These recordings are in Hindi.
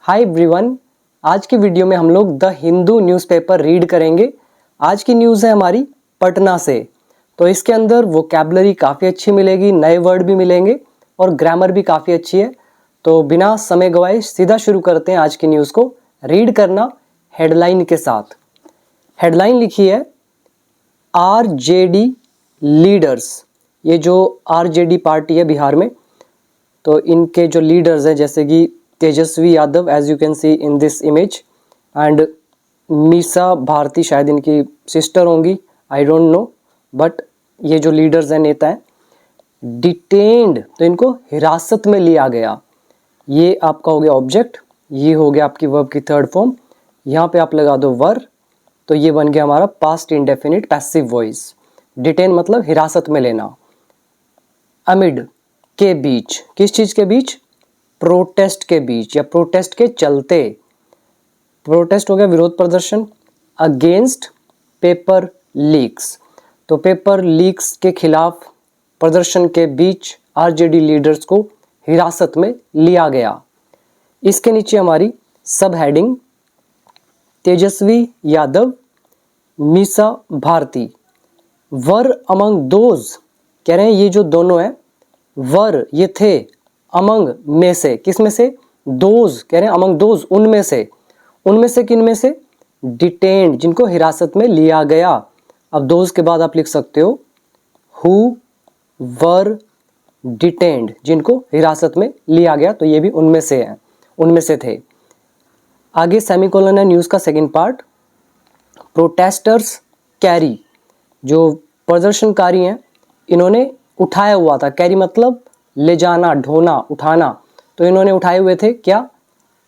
हाय एवरीवन, आज की वीडियो में हम लोग द हिंदू न्यूज़पेपर रीड करेंगे। आज की न्यूज़ है हमारी पटना से। तो इसके अंदर वोकैबुलरी काफ़ी अच्छी मिलेगी, नए वर्ड भी मिलेंगे और ग्रामर भी काफ़ी अच्छी है। तो बिना समय गवाए सीधा शुरू करते हैं आज की न्यूज़ को रीड करना हेडलाइन के साथ। हेडलाइन लिखी है आरजेडी लीडर्स। ये जो आरजेडी पार्टी है बिहार में, तो इनके जो लीडर्स हैं जैसे कि Tejashwi Yadav, as you can see in this image, and Misa Bharti, शायद इनकी सिस्टर होंगी, आई डोंट नो, बट ये जो लीडर्स हैं, नेता हैं, डिटेन्ड, तो इनको हिरासत में लिया गया। ये आपका हो गया ऑब्जेक्ट, ये हो गया आपकी वर्ब की थर्ड फॉर्म। यहाँ पे आप लगा दो वर, तो ये बन गया हमारा past indefinite passive voice. Detain मतलब हिरासत में लेना। अमिड के बीच, किस चीज के बीच? प्रोटेस्ट के बीच या प्रोटेस्ट के चलते। प्रोटेस्ट हो गया विरोध प्रदर्शन। अगेंस्ट पेपर लीक्स, तो पेपर लीक्स के खिलाफ प्रदर्शन के बीच आरजेडी लीडर्स को हिरासत में लिया गया। इसके नीचे हमारी sub heading Tejashwi Yadav, Misa Bharti were among those, कह रहे हैं ये जो दोनों हैं, वर ये थे, अमंग में से, किस में से? दोज, कह रहे हैं अमंग दोज उनमें से। उनमें से किन में से? डिटेन्ड, जिनको हिरासत में लिया गया। अब दोज के बाद आप लिख सकते हो हु वर डिटेन्ड, जिनको हिरासत में लिया गया, तो ये भी उनमें से हैं, उनमें से थे। आगे सेमीकोलन है न्यूज़ का सेकंड पार्ट। प्रोटेस्टर्स कैरी, जो प्रदर्शनकारी हैं इन्होंने उठाया हुआ था। कैरी मतलब ले जाना, ढोना, उठाना। तो इन्होंने उठाए हुए थे क्या?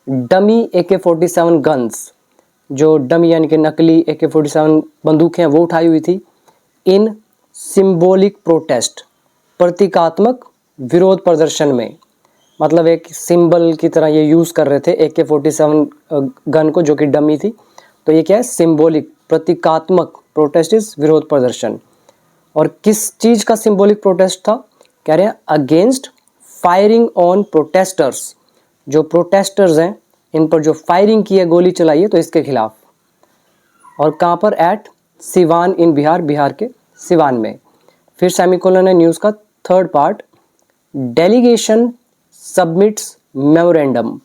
डमी AK-47 गन्स, जो डमी यानी कि नकली AK-47 बंदूकें हैं वो उठाई हुई थी। इन सिंबॉलिक प्रोटेस्ट, प्रतीकात्मक विरोध प्रदर्शन में, मतलब एक सिंबल की तरह ये यूज़ कर रहे थे AK-47 गन को, जो कि डमी थी। तो ये क्या है? सिंबॉलिक, प्रतीकात्मक। प्रोटेस्ट इज विरोध प्रदर्शन। और किस चीज़ का सिंबॉलिक प्रोटेस्ट था? कह रहे हैं अगेंस्ट फायरिंग ऑन प्रोटेस्टर्स, जो प्रोटेस्टर्स हैं इन पर जो फायरिंग की है, गोली चलाई है, तो इसके खिलाफ। और कहाँ पर? एट सिवान इन बिहार, बिहार के सिवान में। फिर सेमीकोलन है न्यूज़ का third part. Delegation submits memorandum,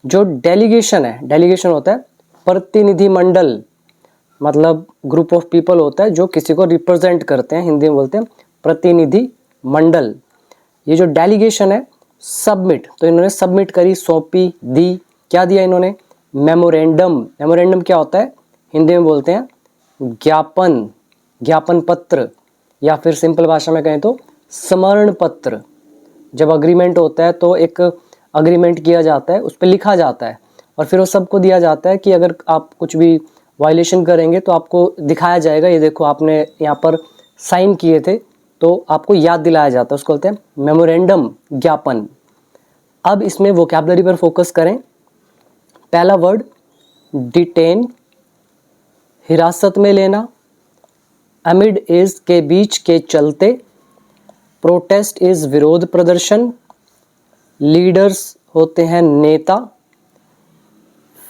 जो डेलीगेशन है, डेलीगेशन होता है प्रतिनिधि मंडल, मतलब ग्रुप ऑफ पीपल होता है जो किसी को रिप्रेजेंट करते हैं, हिंदी में बोलते हैं प्रतिनिधि मंडल। ये जो डेलीगेशन है सबमिट, तो इन्होंने सबमिट करी, सौंपी, दी। क्या दिया इन्होंने? मेमोरेंडम। मेमोरेंडम क्या होता है? हिंदी में बोलते हैं ज्ञापन, ज्ञापन पत्र, या फिर सिंपल भाषा में कहें तो स्मरण पत्र। जब अग्रीमेंट होता है तो एक अग्रीमेंट किया जाता है, उस पर लिखा जाता है और फिर वो सबको दिया जाता है कि अगर आप कुछ भी वायलेशन करेंगे तो आपको दिखाया जाएगा, ये देखो आपने यहाँ पर साइन किए थे, तो आपको याद दिलाया जाता है, उसको बोलते हैं मेमोरेंडम, ज्ञापन। अब इसमें वोकैबुलरी पर फोकस करें। पहला वर्ड डिटेन, हिरासत में लेना। अमिड इज के बीच, के चलते। प्रोटेस्ट इज विरोध प्रदर्शन। लीडर्स होते हैं नेता।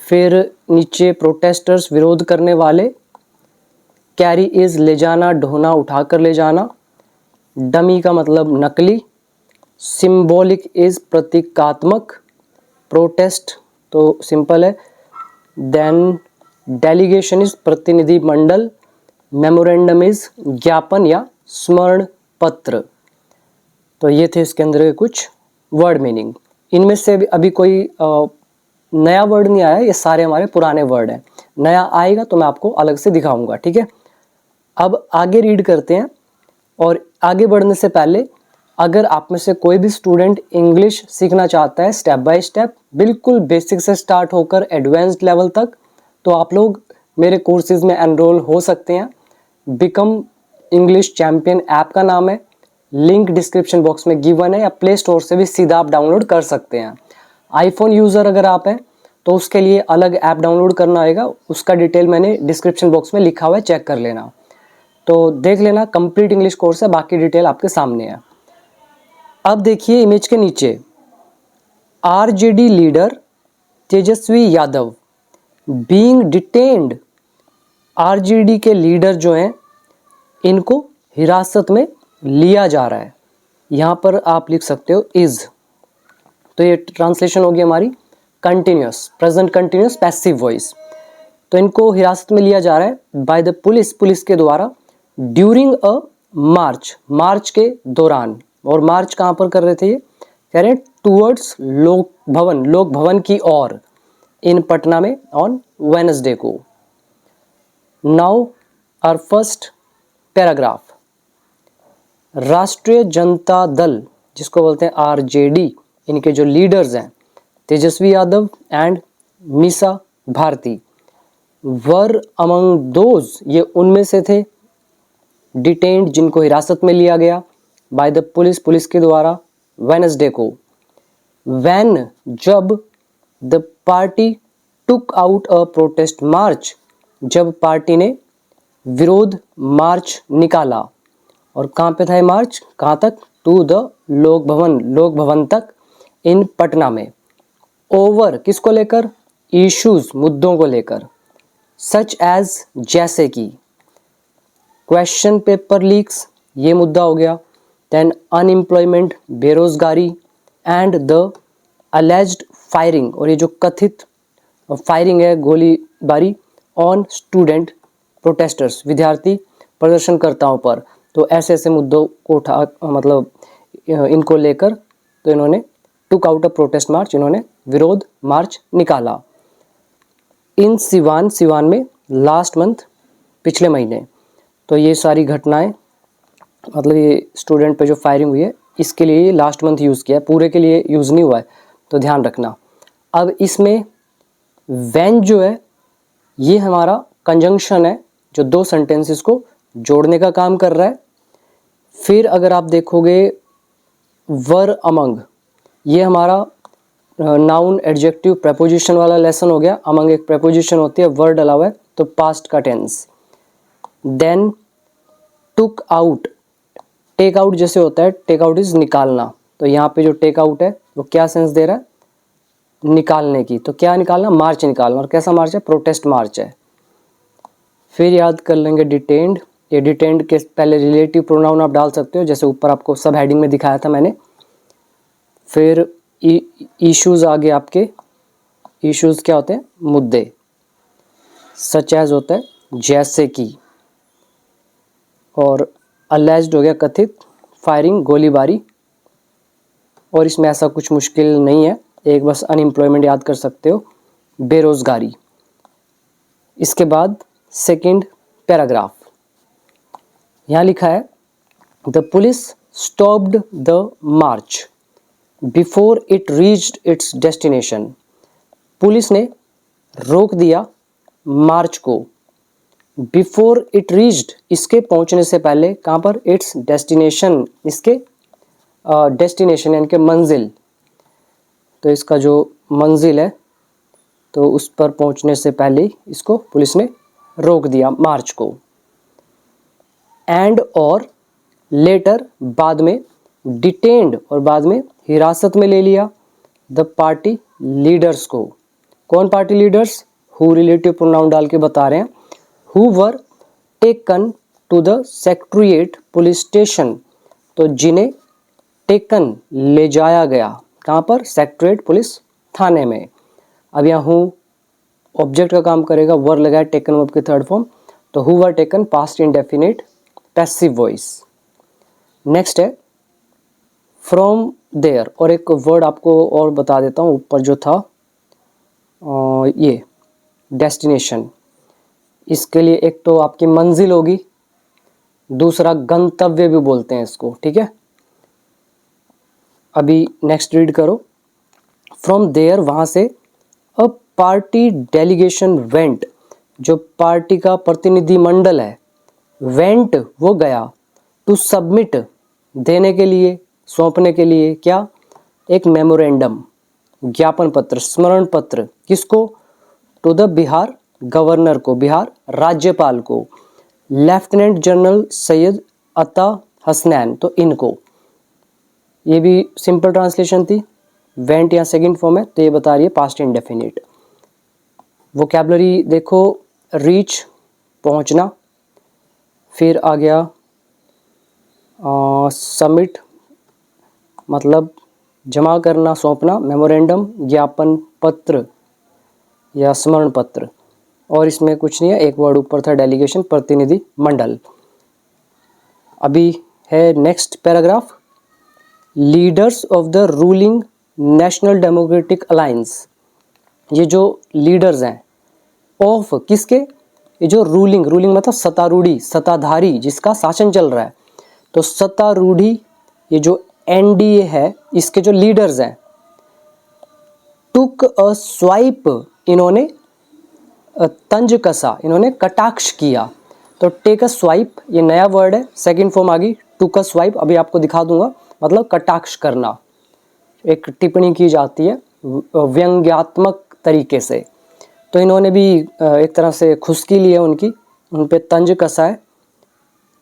फिर नीचे प्रोटेस्टर्स, विरोध करने वाले। कैरी इज ले जाना, ढोना, उठाकर ले जाना। डमी का मतलब नकली। सिंबॉलिक इज प्रतीकात्मक। प्रोटेस्ट तो सिंपल है। देन डेलीगेशन इज प्रतिनिधि मंडल। मेमोरेंडम इज ज्ञापन या स्मरण पत्र। तो ये थे इसके अंदर के कुछ वर्ड मीनिंग। इनमें से अभी कोई नया वर्ड नहीं आया, ये सारे हमारे पुराने वर्ड हैं। नया आएगा तो मैं आपको अलग से दिखाऊंगा, ठीक है। अब आगे रीड करते हैं। और आगे बढ़ने से पहले, अगर आप में से कोई भी स्टूडेंट इंग्लिश सीखना चाहता है स्टेप बाय स्टेप, बिल्कुल बेसिक से स्टार्ट होकर एडवांस्ड लेवल तक, तो आप लोग मेरे कोर्सेज में एनरोल हो सकते हैं। बिकम इंग्लिश चैम्पियन ऐप का नाम है, लिंक डिस्क्रिप्शन बॉक्स में गिवन है, या प्ले स्टोर से भी सीधा आप डाउनलोड कर सकते हैं। आईफोन यूज़र अगर आप हैं तो उसके लिए अलग ऐप डाउनलोड करना आएगा, उसका डिटेल मैंने डिस्क्रिप्शन बॉक्स में लिखा हुआ है, चेक कर लेना। तो देख लेना, कंप्लीट इंग्लिश कोर्स है, बाकी डिटेल आपके सामने है। अब देखिए इमेज के नीचे RJD leader Tejashwi Yadav being detained, RJD के लीडर जो हैं इनको हिरासत में लिया जा रहा है। यहाँ पर आप लिख सकते हो इज, तो ये ट्रांसलेशन होगी हमारी continuous, present continuous passive voice. तो इनको हिरासत में लिया जा रहा है बाय द पुलिस, पुलिस के द्वारा, ड्यूरिंग अ मार्च, मार्च के दौरान। और मार्च कहाँ पर कर रहे थे ये, कह रहे हैं टूवर्ड्स लोक भवन, लोक भवन की ओर, इन पटना में ऑन वेडनेसडे को। Now our first paragraph. Rashtriya Janata दल, जिसको बोलते हैं आरजेडी, इनके जो लीडर्स हैं Tejashwi Yadav and Misa Bharti, were among those, ये उनमें से थे, डिटेन्ड, जिनको हिरासत में लिया गया, बाय द पुलिस, पुलिस के द्वारा, वेडनेसडे को। व्हेन, जब, the party took out a protest march, जब पार्टी ने विरोध मार्च निकाला। और कहाँ पे था ये मार्च, कहाँ तक, टू द लोक भवन, लोक भवन तक, इन पटना में। ओवर, किसको लेकर, इश्यूज, मुद्दों को लेकर, सच एज, जैसे कि, क्वेश्चन पेपर लीक्स, ये मुद्दा हो गया, देन अनएम्प्लॉयमेंट, बेरोजगारी, एंड द अलेज्ड फायरिंग, और ये जो कथित फायरिंग है, गोलीबारी, ऑन स्टूडेंट प्रोटेस्टर्स, विद्यार्थी प्रदर्शनकर्ताओं पर। तो ऐसे ऐसे मुद्दों को उठा, मतलब इनको लेकर, तो इन्होंने टुक आउट अ प्रोटेस्ट मार्च, इन्होंने विरोध मार्च निकाला। इन सिवान, सिवान में लास्ट मंथ, पिछले महीने। तो ये सारी घटनाएं, मतलब ये स्टूडेंट पे जो फायरिंग हुई है, इसके लिए ये लास्ट मंथ यूज़ किया है, पूरे के लिए यूज़ नहीं हुआ है, तो ध्यान रखना। अब इसमें व्हेन जो है ये हमारा कंजंक्शन है, जो दो सेंटेंसेस को जोड़ने का काम कर रहा है। फिर अगर आप देखोगे वर अमंग, ये हमारा नाउन एडजेक्टिव प्रेपोजिशन वाला लेसन हो गया। अमंग एक प्रेपोजिशन होती है, वर्ड डला हुआ है, तो पास्ट का tense. Then took out, take out जैसे होता है, टेक आउट इज निकालना, तो यहाँ पे जो टेक आउट है वो क्या सेंस दे रहा है, निकालने की। तो क्या निकालना, मार्च निकालना, और कैसा मार्च है, प्रोटेस्ट मार्च है। फिर याद कर लेंगे डिटेन्ड, ये डिटेन्ड के पहले रिलेटिव प्रोनाउन आप डाल सकते हो, जैसे ऊपर आपको सब हेडिंग में दिखाया था मैंने। फिर इश्यूज आगे आपके, इश्यूज क्या होते हैं, मुद्दे, सच एज होता है, जैसे कि, और अलेज्ड हो गया कथित, फायरिंग गोलीबारी, और इसमें ऐसा कुछ मुश्किल नहीं है, एक बस अनएम्प्लॉयमेंट याद कर सकते हो, बेरोजगारी। इसके बाद सेकंड पैराग्राफ, यहाँ लिखा है the police stopped the March before it reached it's destination. Police ने रोक दिया मार्च को, बिफोर इट रीच्ड, इसके पहुंचने से पहले, कहाँ पर, इट्स डेस्टिनेशन, इसके डेस्टिनेशन यानी कि मंजिल, तो इसका जो मंजिल है तो उस पर पहुंचने से पहले इसको पुलिस ने रोक दिया मार्च को। एंड और लेटर, बाद में, डिटेन्ड, और बाद में हिरासत में ले लिया, द पार्टी लीडर्स को। कौन party leaders, who relative pronoun डाल के बता रहे हैं, who were taken to the secretariat police station, तो जिन्हें टेकन, ले जाया गया, कहाँ पर, सेक्रेटेरिएट पुलिस थाने में। अब यहाँ हु ऑब्जेक्ट का काम करेगा, वर लगाया टेकन वर्ब की थर्ड फॉर्म, तो who were taken past indefinite passive voice. Next है फ्रॉम देयर, और एक वर्ड आपको और बता देता हूँ, ऊपर जो था ये डेस्टिनेशन, इसके लिए एक तो आपकी मंजिल होगी, दूसरा गंतव्य भी बोलते हैं इसको, ठीक है। अभी नेक्स्ट रीड करो। फ्रॉम देयर, वहाँ से, अ पार्टी डेलीगेशन वेंट, जो पार्टी का प्रतिनिधि मंडल है, वेंट, वो गया, टू सबमिट, देने के लिए, सौंपने के लिए, क्या, एक मेमोरेंडम, ज्ञापन पत्र, स्मरण पत्र, किसको, टू द बिहार गवर्नर को, बिहार राज्यपाल को, लेफ्टिनेंट जनरल सैयद अता हसनैन, तो इनको। ये भी सिंपल ट्रांसलेशन थी, वेंट या सेकंड फॉर्म है, तो ये बता रही है पास्ट इंडेफिनिट। वोकैबलरी देखो, रीच पहुंचना, फिर आ गया सबमिट मतलब जमा करना, सौंपना, मेमोरेंडम ज्ञापन पत्र या स्मरण पत्र, और इसमें कुछ नहीं है, एक वर्ड ऊपर था डेलीगेशन प्रतिनिधि मंडल। अभी है next paragraph, leaders of the ruling national democratic alliance. ये जो लीडर्स हैं ऑफ किसके, ये जो रूलिंग मतलब सत्तारूढ़ी, सत्ताधारी जिसका शासन चल रहा है, तो सत्तारूढ़ी ये जो एनडीए है इसके जो लीडर्स हैं, टुक अ स्वाइप, इन्होंने तंज कसा, इन्होंने कटाक्ष किया। तो टेक अ स्वाइप ये नया वर्ड है, सेकंड फॉर्म आ गई टुक अ स्वाइप, अभी आपको दिखा दूंगा, मतलब कटाक्ष करना, एक टिप्पणी की जाती है व्यंग्यात्मक तरीके से। तो इन्होंने भी एक तरह से खुशकी ली है उनकी, उन पे तंज कसा है,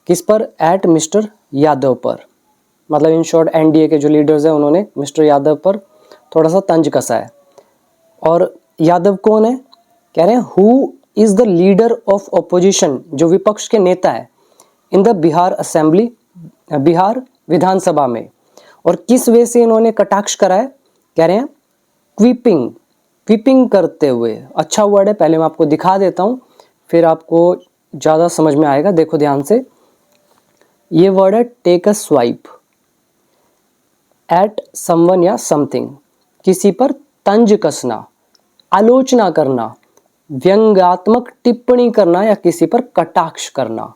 किस पर, एट मिस्टर यादव पर, मतलब इन शॉर्ट एनडीए के जो लीडर्स हैं उन्होंने मिस्टर यादव पर थोड़ा सा तंज कसा है। और यादव कौन है, कह रहे हैं who is the leader of opposition, जो विपक्ष के नेता है, in the Bihar assembly, Bihar विधानसभा में। और किस वे से इन्होंने कटाक्ष करा है, कह रहे हैं क्विपिंग, क्विपिंग करते हुए। अच्छा वर्ड है, पहले मैं आपको दिखा देता हूँ फिर आपको ज़्यादा समझ में आएगा। देखो ध्यान से, ये वर्ड है take a swipe at someone या समथिंग, किसी पर तंज कसना, आलोचना करना, व्यंग्यात्मक टिप्पणी करना या किसी पर कटाक्ष करना।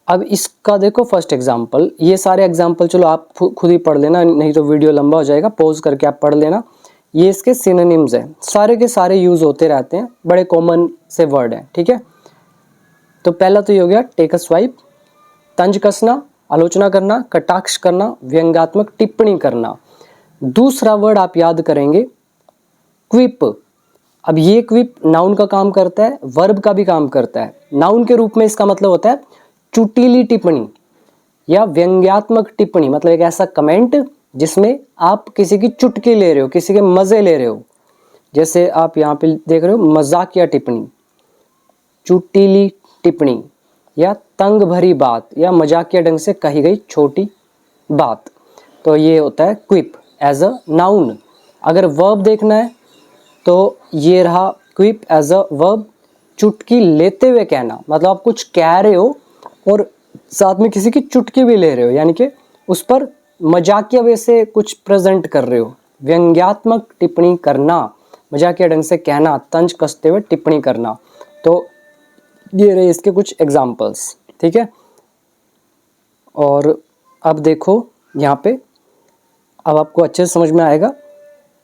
अब इसका देखो फर्स्ट एग्जाम्पल, ये सारे एग्जाम्पल चलो आप खुद ही पढ़ लेना, नहीं तो वीडियो लंबा हो जाएगा, पॉज करके आप पढ़ लेना। ये इसके सिनोनिम्स हैं, सारे के सारे यूज होते रहते हैं, बड़े कॉमन से वर्ड हैं, ठीक है। तो पहला तो ये हो गया टेक अ स्वाइप, तंज कसना, आलोचना करना, कटाक्ष करना, व्यंग्यात्मक टिप्पणी करना। दूसरा वर्ड आप याद करेंगे क्विप। अब ये क्विप नाउन का काम करता है, वर्ब का भी काम करता है। नाउन के रूप में इसका मतलब होता है चुटीली टिप्पणी या व्यंग्यात्मक टिप्पणी, मतलब एक ऐसा कमेंट जिसमें आप किसी की चुटकी ले रहे हो, किसी के मजे ले रहे हो। जैसे आप यहाँ पे देख रहे हो मजाकिया टिप्पणी, चुटीली टिप्पणी या तंग भरी बात या मजाकिया ढंग से कही गई छोटी बात। तो ये होता है क्विप एज अ नाउन। अगर वर्ब देखना है तो ये रहा क्विप एज अ वर्ब, चुटकी लेते हुए कहना, मतलब आप कुछ कह रहे हो और साथ में किसी की चुटकी भी ले रहे हो, यानी कि उस पर मजाकिया वे से कुछ प्रेजेंट कर रहे हो। व्यंग्यात्मक टिप्पणी करना, मजाकिया ढंग से कहना, तंज कसते हुए टिप्पणी करना। तो ये रहे इसके कुछ एग्जाम्पल्स, ठीक है। और अब देखो यहाँ पे, अब आपको अच्छे से समझ में आएगा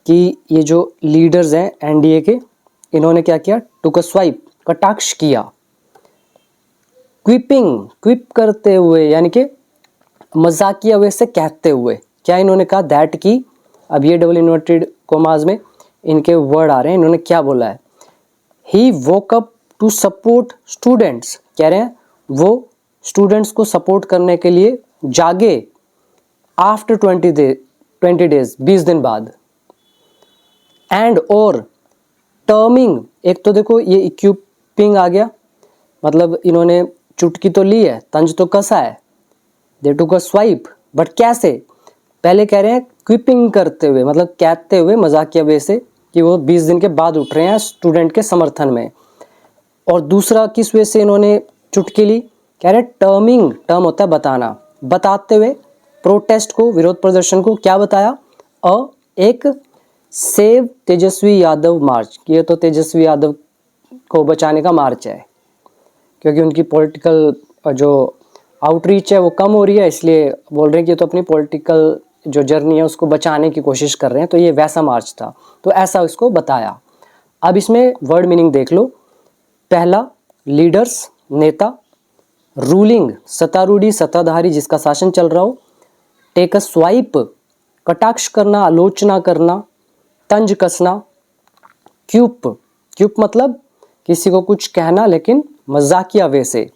कि ये जो लीडर्स हैं एनडीए के, इन्होंने क्या किया, टुक अ स्वाइप, कटाक्ष किया। क्विपिंग, क्विप करते हुए यानी कि मजाकिया वे से कहते हुए। क्या इन्होंने कहा, दैट की, अब ये डबल इन्वर्टेड कोमास में इनके वर्ड आ रहे हैं, इन्होंने क्या बोला है, he woke up to support students, कह रहे हैं वो स्टूडेंट्स को सपोर्ट करने के लिए जागे, आफ्टर 20 डेज, 20 दिन बाद। एंड और टर्मिंग, एक तो देखो ये इक्विपिंग आ गया, मतलब इन्होंने चुटकी तो ली है, तंज तो कसा है, दे टुक अ स्वाइप, बट कैसे, पहले कह रहे हैं क्विपिंग करते हुए, मतलब कहते हुए मजाकिया वे से कि वो 20 दिन के बाद उठ रहे हैं स्टूडेंट के समर्थन में। और दूसरा किस वे से इन्होंने चुटकी ली, कह रहे टर्मिंग, टर्म होता है बताना, बताते हुए प्रोटेस्ट को, विरोध प्रदर्शन को क्या बताया, एक सेव तेजस्वी यादव मार्च, ये तो तेजस्वी यादव को बचाने का मार्च है, क्योंकि उनकी पॉलिटिकल जो आउटरीच है वो कम हो रही है, इसलिए बोल रहे हैं कि तो अपनी पॉलिटिकल जो जर्नी है उसको बचाने की कोशिश कर रहे हैं। तो ये वैसा मार्च था, तो ऐसा इसको बताया। अब इसमें वर्ड मीनिंग देख लो, पहला लीडर्स, नेता, रूलिंग, सत्तारूढ़ी, सत्ताधारी जिसका शासन चल रहा हो, टेक अ स्वाइप, कटाक्ष करना, आलोचना करना, तंज कसना, क्यूप, क्यूप मतलब किसी को कुछ कहना लेकिन मजाकिया वे से।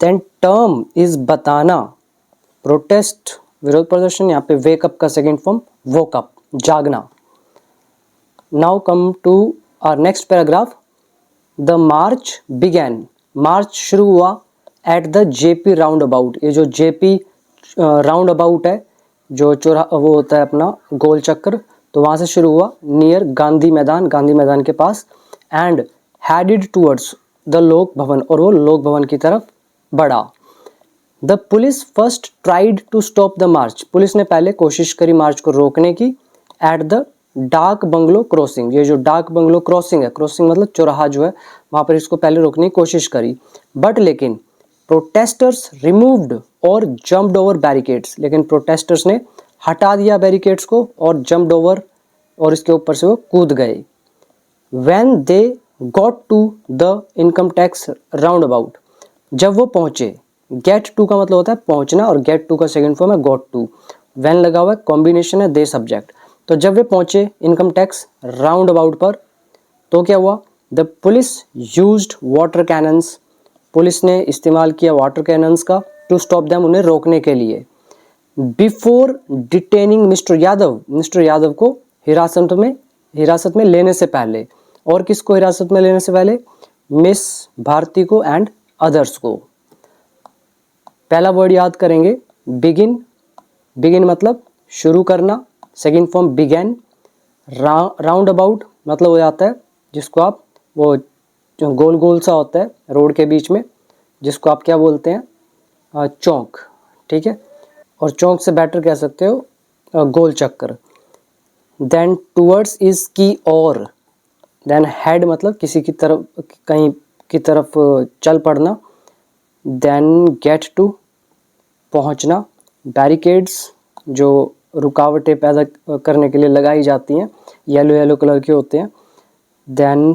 देन टर्म इज बताना, प्रोटेस्ट, विरोध प्रदर्शन, यहाँ पे वेकअप का सेकंड फॉर्म वोकअप, जागना। Now come to our next paragraph, the march began, march शुरू हुआ at the JP roundabout, ये जो जेपी राउंड अबाउट है, जो वो होता है अपना गोल चक्कर, तो वहाँ से शुरू हुआ, नियर गांधी मैदान, गांधी मैदान के पास, and headed towards the Lok Bhavan, और वो लोक भवन की तरफ बढ़ा। The police first tried to stop the march, police ने पहले कोशिश करी मार्च को रोकने की, at the Dak bungalow crossing, ये जो डाक बंगलो क्रॉसिंग है, क्रॉसिंग मतलब चौराहा जो है, वहाँ पर इसको पहले रोकने की कोशिश करी, बट लेकिन प्रोटेस्टर्स रिमूव्ड और जंप्ड ओवर बैरिकेड्स, लेकिन प्रोटेस्टर्स ने हटा दिया बैरिकेड्स को और जंप्ड ओवर, और इसके ऊपर से वो कूद गए। When they got to the income tax round about, जब वो पहुंचे, गेट टू का मतलब होता है पहुंचना, और गेट टू का सेकंड फॉर्म है गॉट टू, वैन लगा हुआ है, कॉम्बिनेशन है दे सब्जेक्ट, तो जब वे पहुंचे इनकम टैक्स राउंड अबाउट पर, तो क्या हुआ, the police used water cannons, police ने इस्तेमाल किया वाटर कैनन्स का, टू स्टॉप देम, उन्हें रोकने के लिए। Before detaining mister Yadav, mister Yadav को हिरासत में लेने से पहले, और किसको हिरासत में लेने से पहले, मिस भारती को एंड अदर्स को। पहला वर्ड याद करेंगे बिगिन, बिगिन मतलब शुरू करना, second form began, round about मतलब हो जाता है जिसको आप, वो जो गोल गोल सा होता है रोड के बीच में, जिसको आप क्या बोलते हैं, चौक, ठीक है, और चौक से बेटर कह सकते हो गोल चक्कर। देन टूवर्ड्स इज की और, देन हेड मतलब किसी की तरफ, कहीं की तरफ चल पड़ना, देन गेट टू पहुंचना, बैरिकेड्स जो रुकावटें पैदा करने के लिए लगाई जाती हैं, येलो येलो कलर के होते हैं, देन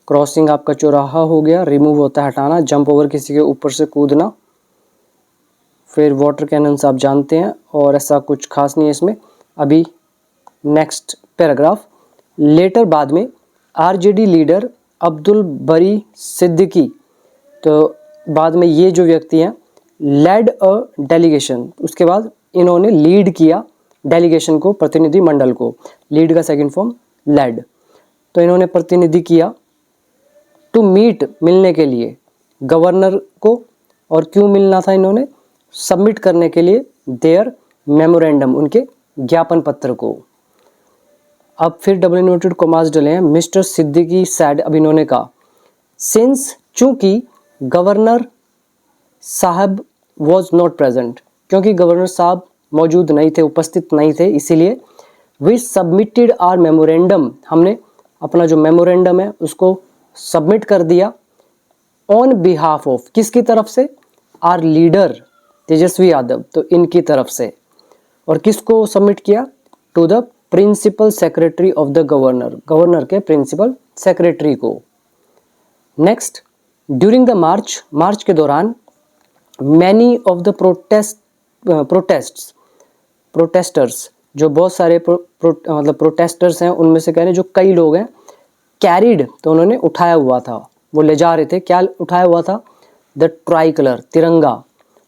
क्रॉसिंग आपका चौराहा हो गया, रिमूव होता है हटाना, जंप ओवर किसी के ऊपर से कूदना, फिर वाटर कैनन्स आप जानते हैं, और ऐसा कुछ खास नहीं है इसमें। अभी नेक्स्ट पैराग्राफ, लेटर बाद में आरजेडी लीडर अब्दुल बरी सिद्दीकी, तो बाद में ये जो व्यक्ति हैं, लेड अ डेलीगेशन, उसके बाद इन्होंने लीड किया डेलीगेशन को, प्रतिनिधि मंडल को, लीड का सेकंड फॉर्म लेड, तो इन्होंने प्रतिनिधि किया, टू मीट मिलने के लिए गवर्नर को, और क्यों मिलना था इन्होंने, सबमिट करने के लिए देयर मेमोरेंडम, उनके ज्ञापन पत्र को। अब फिर डबल इन्वर्टेड कॉमास डले हैं, मिस्टर सिद्दीकी सैड, अब इन्होंने कहा, सिंस चूंकि गवर्नर साहब वॉज नॉट प्रेजेंट, क्योंकि गवर्नर साहब मौजूद नहीं थे, उपस्थित नहीं थे, इसीलिए वी सबमिटेड आर मेमोरेंडम, हमने अपना जो मेमोरेंडम है उसको सबमिट कर दिया, ऑन बिहाफ ऑफ, किसकी तरफ से, आर लीडर तेजस्वी यादव, तो इनकी तरफ से, और किसको सबमिट किया, to the principal secretary of the governor, governor के प्रिंसिपल सेक्रेटरी को। Next, during the march, march के दौरान, मैनी ऑफ द प्रोटेस्टर्स, जो बहुत सारे मतलब प्रोटेस्टर्स हैं, उनमें से कह रहे हैं जो कई लोग हैं, कैरिड, तो उन्होंने उठाया हुआ था, वो ले जा रहे थे, क्या उठाया हुआ था, द ट्राई कलर, तिरंगा,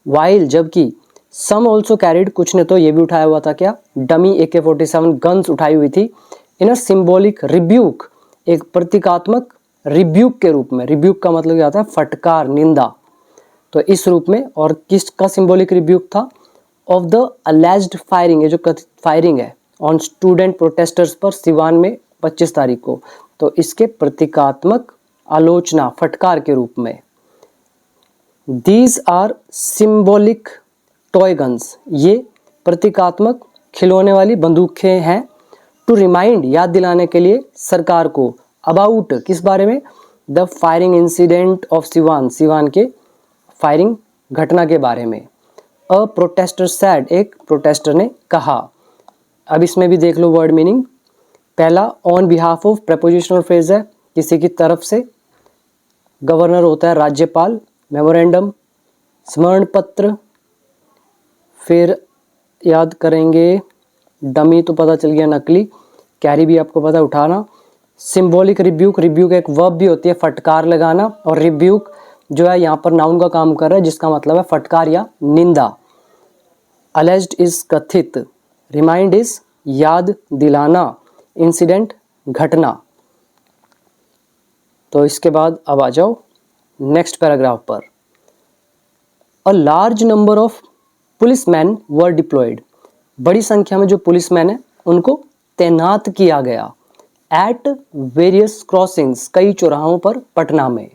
वाइल जबकि, सम ऑल्सो कैरिड, कुछ ने तो ये भी उठाया हुआ था क्या, डमी AK-47 गन्स उठाई हुई थी, इन अ सिंबॉलिक रिब्यूक, एक प्रतीकात्मक रिब्यूक के रूप में, रिब्यूक का मतलब क्या होता है, फटकार, निंदा, तो इस रूप में, और किसका सिंबॉलिक रिब्यूक था, ऑफ द अलेज्ड फायरिंग, ये जो कथित फायरिंग है ऑन स्टूडेंट प्रोटेस्टर्स पर सिवान में 25 तारीख को, तो इसके प्रतीकात्मक आलोचना, फटकार के रूप में। These are symbolic toy guns, ये प्रतीकात्मक खिलौने वाली बंदूकें हैं, टू रिमाइंड, याद दिलाने के लिए सरकार को, अबाउट, किस बारे में, the firing incident of Siwan, Siwan के फायरिंग घटना के बारे में। अ प्रोटेस्टर सैड, एक प्रोटेस्टर ने कहा। अब इसमें भी देख लो वर्ड मीनिंग, पहला on behalf of, prepositional phrase है, किसी की तरफ से, गवर्नर होता है राज्यपाल, मेमोरेंडम स्मरण पत्र, फिर याद करेंगे डमी तो पता चल गया नकली, कैरी भी आपको पता उठाना, सिंबॉलिक रिब्यूक, रिब्यूक एक वर्ब भी होती है फटकार लगाना, और रिब्यूक जो है यहाँ पर नाउन का काम कर रहा है जिसका मतलब है फटकार या निंदा। अलेज्ड इज कथित, रिमाइंड इज याद दिलाना, इंसिडेंट घटना। तो इसके बाद अब आ जाओ नेक्स्ट पैराग्राफ पर। A large number of policemen were deployed, बड़ी संख्या में जो पुलिसमैन है उनको तैनात किया गया। एट वेरियस क्रॉसिंग्स, कई चौराहों पर पटना में।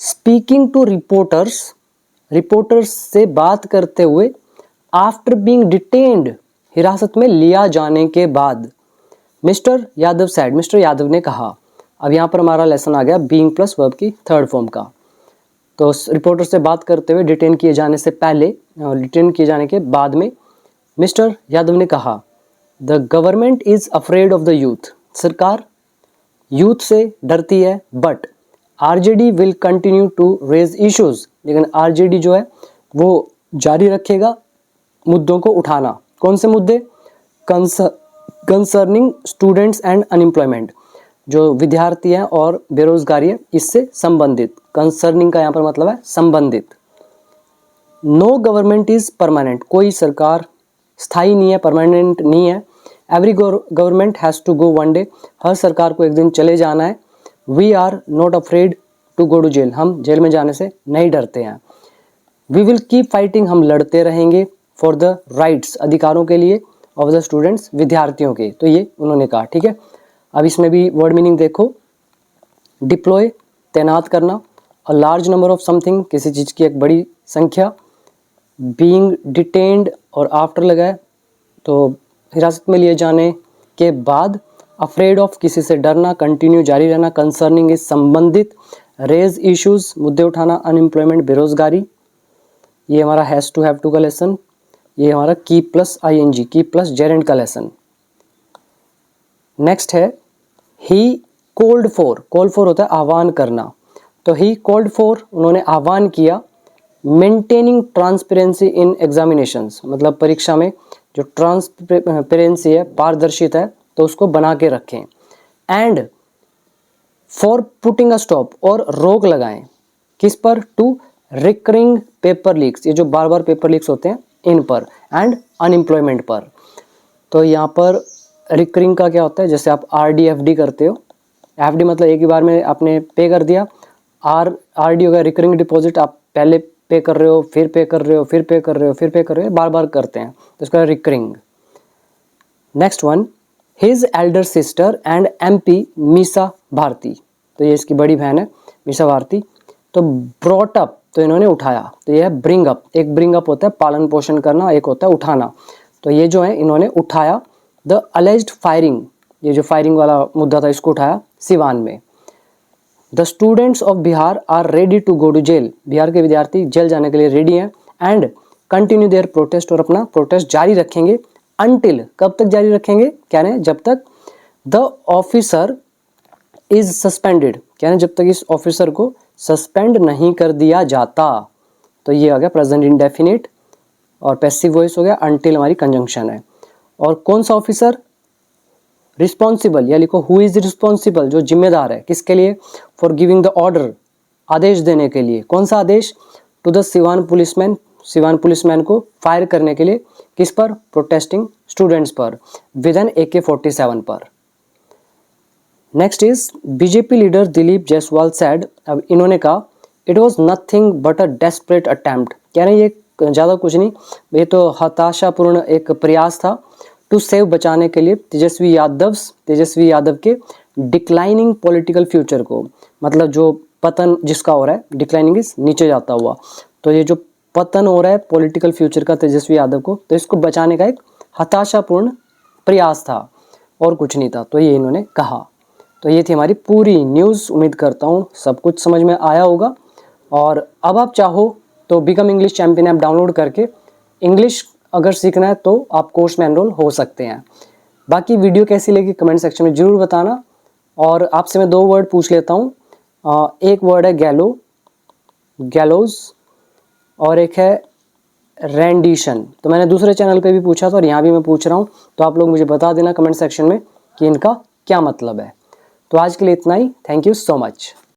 स्पीकिंग टू रिपोर्टर्स, रिपोर्टर्स से बात करते हुए। आफ्टर बीइंग डिटेन्ड, हिरासत में लिया जाने के बाद। Mister Yadav sad, mister Yadav ने कहा। अब यहाँ पर हमारा लेसन आ गया बीइंग प्लस वर्ब की थर्ड फॉर्म का। तो रिपोर्टर से बात करते हुए डिटेन किए जाने से पहले, डिटेन किए जाने के बाद में मिस्टर यादव ने कहा, the government is afraid of the youth, सरकार यूथ से डरती है। But RJD will continue to raise issues, लेकिन आरजेडी जो है वो जारी रखेगा मुद्दों को उठाना। कौन से मुद्दे? कंसर्निंग स्टूडेंट्स एंड अनएम्प्लॉयमेंट, जो विद्यार्थी हैं और बेरोजगारी है इससे संबंधित। कंसर्निंग का यहाँ पर मतलब है संबंधित। नो गवर्नमेंट इज परमानेंट, कोई सरकार स्थायी नहीं है, परमानेंट नहीं है। Every government has to go one day, हर सरकार को एक दिन चले जाना है। We are not afraid to go to jail, हम जेल में जाने से नहीं डरते हैं। वी विल कीप फाइटिंग, हम लड़ते रहेंगे। फॉर द राइट्स, अधिकारों के लिए। ऑफ द स्टूडेंट्स, विद्यार्थियों के। तो ये उन्होंने कहा, ठीक है। अब इसमें भी वर्ड मीनिंग देखो। डिप्लॉय, तैनात करना। अ लार्ज नंबर ऑफ समथिंग, किसी चीज़ की एक बड़ी संख्या। बीइंग डिटेन्ड और आफ्टर लगा है तो हिरासत में लिए जाने के बाद। अफ्रेड ऑफ, किसी से डरना। कंटिन्यू, जारी रहना। कंसर्निंग इज, संबंधित। रेज इश्यूज, मुद्दे उठाना। अनएम्प्लॉयमेंट, बेरोजगारी। ये हमारा हैज़ टू हैव टू का लेसन। ये हमारा की प्लस आईएनजी, की प्लस जेरेंड का लेसन। नेक्स्ट है he called for, call for होता है आह्वान करना। तो ही कॉल्ड फॉर, उन्होंने आह्वान किया। मेंटेनिंग ट्रांसपेरेंसी इन एग्जामिनेशंस, मतलब परीक्षा में जो ट्रांसपेरेंसी है, पारदर्शिता है, तो उसको बना के रखें। And for putting a stop, और रोक लगाएं। किस पर? टू रिकरिंग पेपर लीक्स, ये जो बार बार पेपर लीक्स होते हैं इन पर। एंड अनएम्प्लॉयमेंट पर। तो यहाँ पर रिकरिंग का क्या होता है? जैसे आप आरडी एफडी करते हो। एफडी मतलब एक ही बार में आपने पे कर दिया। आरडी हो गया रिकरिंग डिपॉजिट, आप पहले पे कर रहे हो, फिर पे कर रहे हो, फिर पे कर रहे हो, फिर पे कर रहे हो, बार बार करते हैं, तो इसका recurring. Next one, his elder sister and MP Misa Bharti, तो ये इसकी बड़ी बहन है मीसा भारती। तो ब्रॉट अप, तो इन्होंने उठाया। तो ये है ब्रिंग अप। एक ब्रिंग अप होता है पालन पोषण करना, एक होता है उठाना। तो ये जो है इन्होंने उठाया। द अलेज्ड फायरिंग, ये जो फायरिंग वाला मुद्दा था इसको उठाया सिवान में। The students of Bihar are ready to go to jail, Bihar के विद्यार्थी जेल जाने के लिए रेडी हैं। एंड कंटिन्यू देयर प्रोटेस्ट, और अपना प्रोटेस्ट जारी रखेंगे। अनटिल, कब तक जारी रखेंगे? कह रहे हैं जब तक द ऑफिसर इज सस्पेंडेड, कह रहे हैं जब तक इस ऑफिसर को सस्पेंड नहीं कर दिया जाता। तो ये आ गया प्रेजेंट इंडेफिनिट, और पैसिव वॉइस हो गया। अनटिल हमारी कंजंक्शन है। और कौन सा ऑफिसर? रिस्पॉन्सिबल, या लिखो हु इज रिस्पॉन्सिबल, जो जिम्मेदार है। किसके लिए? फॉर गिविंग द ऑर्डर, आदेश देने के लिए। कौन सा आदेश? To the Siwan policeman, Siwan policeman को फायर करने के लिए। किस पर? प्रोटेस्टिंग स्टूडेंट्स पर, विद एन AK-47 पर। Next is BJP leader Dilip Jaiswal said, अब इन्होंने कहा it was nothing but a desperate attempt, कह रहे हैं ये ज़्यादा कुछ नहीं, ये तो हताशापूर्ण एक प्रयास था। टू सेव, बचाने के लिए तेजस्वी यादव के डिक्लाइनिंग पॉलिटिकल फ्यूचर को, मतलब जो पतन जिसका हो रहा है, डिक्लाइनिंग इज नीचे जाता हुआ, तो ये जो पतन हो रहा है पॉलिटिकल फ्यूचर का तेजस्वी यादव को, तो इसको बचाने का एक हताशापूर्ण प्रयास था और कुछ नहीं था। तो ये इन्होंने कहा। तो ये थी हमारी पूरी न्यूज़। उम्मीद करता हूँ सब कुछ समझ में आया होगा। और अब आप चाहो तो become English champion app download करके इंग्लिश अगर सीखना है तो आप कोर्स में एनरोल हो सकते हैं। बाकी वीडियो कैसी लगी कमेंट सेक्शन में ज़रूर बताना। और आपसे मैं 2 वर्ड पूछ लेता हूँ। एक वर्ड है गैलोज और एक है रेंडिशन। तो मैंने दूसरे चैनल पे भी पूछा था और यहाँ भी मैं पूछ रहा हूँ, तो आप लोग मुझे बता देना कमेंट सेक्शन में कि इनका क्या मतलब है। तो आज के लिए इतना ही। Thank you so much.